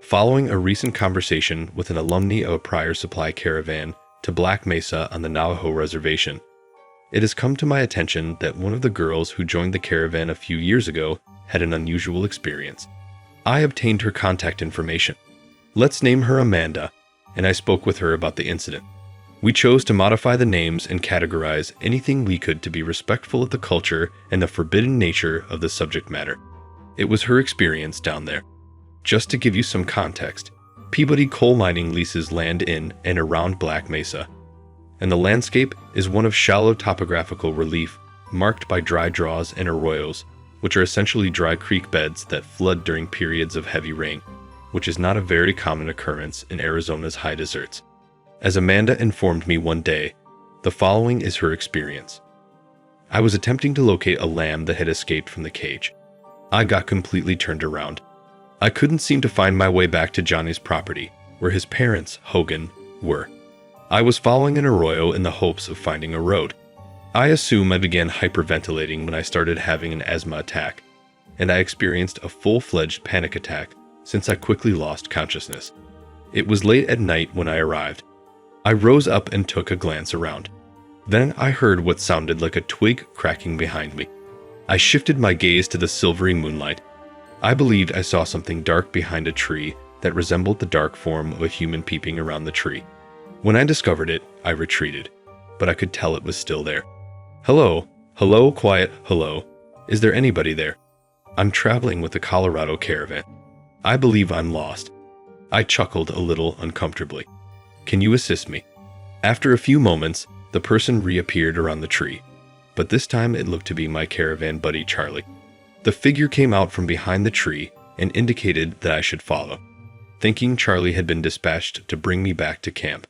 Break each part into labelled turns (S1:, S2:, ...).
S1: Following a recent conversation with an alumni of a prior supply caravan to Black Mesa on the Navajo Reservation, it has come to my attention that one of the girls who joined the caravan a few years ago had an unusual experience. I obtained her contact information. Let's name her Amanda, and I spoke with her about the incident. We chose to modify the names and categorize anything we could to be respectful of the culture and the forbidden nature of the subject matter. It was her experience down there. Just to give you some context, Peabody Coal Mining leases land in and around Black Mesa, and the landscape is one of shallow topographical relief marked by dry draws and arroyos, which are essentially dry creek beds that flood during periods of heavy rain, which is not a very common occurrence in Arizona's high deserts. As Amanda informed me one day, the following is her experience. I was attempting to locate a lamb that had escaped from the cage. I got completely turned around. I couldn't seem to find my way back to Johnny's property, where his parents, Hogan, were. I was following an arroyo in the hopes of finding a road. I assume I began hyperventilating when I started having an asthma attack, and I experienced a full-fledged panic attack since I quickly lost consciousness. It was late at night when I arrived. I rose up and took a glance around. Then I heard what sounded like a twig cracking behind me. I shifted my gaze to the silvery moonlight. I believed I saw something dark behind a tree that resembled the dark form of a human peeping around the tree. When I discovered it, I retreated, but I could tell it was still there. Hello, hello, quiet, hello. Is there anybody there? I'm traveling with the Colorado caravan. I believe I'm lost. I chuckled a little uncomfortably. Can you assist me? After a few moments, the person reappeared around the tree, but this time it looked to be my caravan buddy Charlie. The figure came out from behind the tree and indicated that I should follow. Thinking Charlie had been dispatched to bring me back to camp,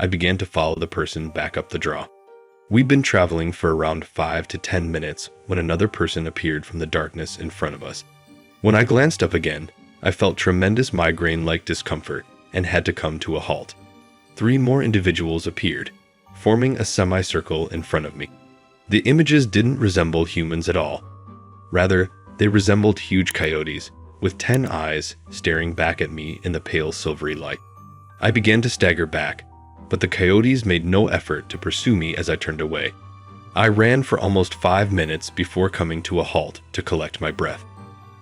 S1: I began to follow the person back up the draw. We'd been traveling for around 5 to 10 minutes when another person appeared from the darkness in front of us. When I glanced up again, I felt tremendous migraine-like discomfort and had to come to a halt. 3 more individuals appeared, forming a semicircle in front of me. The images didn't resemble humans at all. Rather, they resembled huge coyotes, with 10 eyes staring back at me in the pale silvery light. I began to stagger back, but the coyotes made no effort to pursue me as I turned away. I ran for almost 5 minutes before coming to a halt to collect my breath.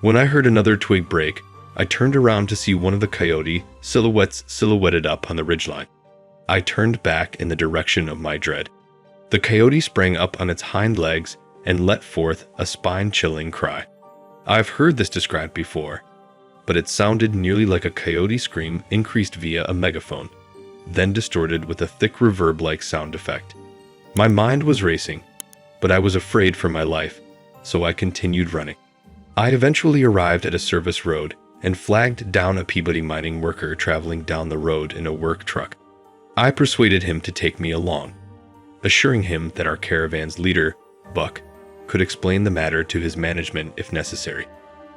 S1: When I heard another twig break, I turned around to see one of the coyote silhouettes silhouetted up on the ridgeline. I turned back in the direction of my dread. The coyote sprang up on its hind legs and let forth a spine-chilling cry. I've heard this described before, but it sounded nearly like a coyote scream increased via a megaphone, then distorted with a thick reverb-like sound effect. My mind was racing, but I was afraid for my life, so I continued running. I eventually arrived at a service road and flagged down a Peabody mining worker traveling down the road in a work truck. I persuaded him to take me along, assuring him that our caravan's leader, Buck, could explain the matter to his management if necessary.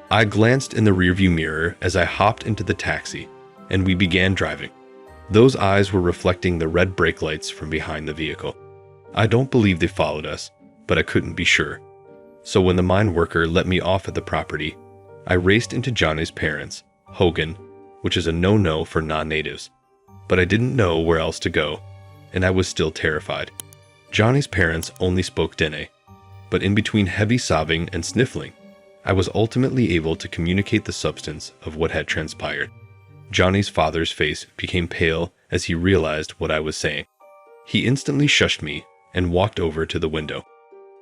S1: I glanced in the rearview mirror as I hopped into the taxi, and we began driving. Those eyes were reflecting the red brake lights from behind the vehicle. I don't believe they followed us, but I couldn't be sure. So when the mine worker let me off at the property, I raced into Johnny's parents, Hogan, which is a no-no for non-natives. But I didn't know where else to go, and I was still terrified. Johnny's parents only spoke Dene, but in between heavy sobbing and sniffling, I was ultimately able to communicate the substance of what had transpired. Johnny's father's face became pale as he realized what I was saying. He instantly shushed me and walked over to the window.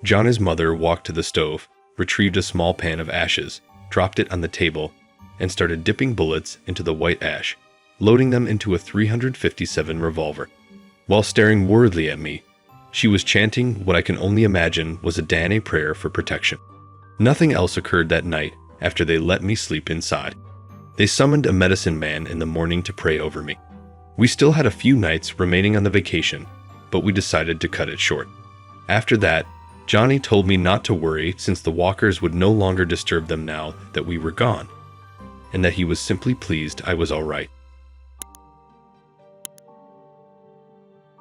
S1: Johnny's mother walked to the stove, retrieved a small pan of ashes, dropped it on the table, and started dipping bullets into the white ash, loading them into a .357 revolver. While staring worriedly at me, she was chanting what I can only imagine was a Dene prayer for protection. Nothing else occurred that night after they let me sleep inside. They summoned a medicine man in the morning to pray over me. We still had a few nights remaining on the vacation, but we decided to cut it short. After that, Johnny told me not to worry since the walkers would no longer disturb them now that we were gone, and that he was simply pleased I was all right.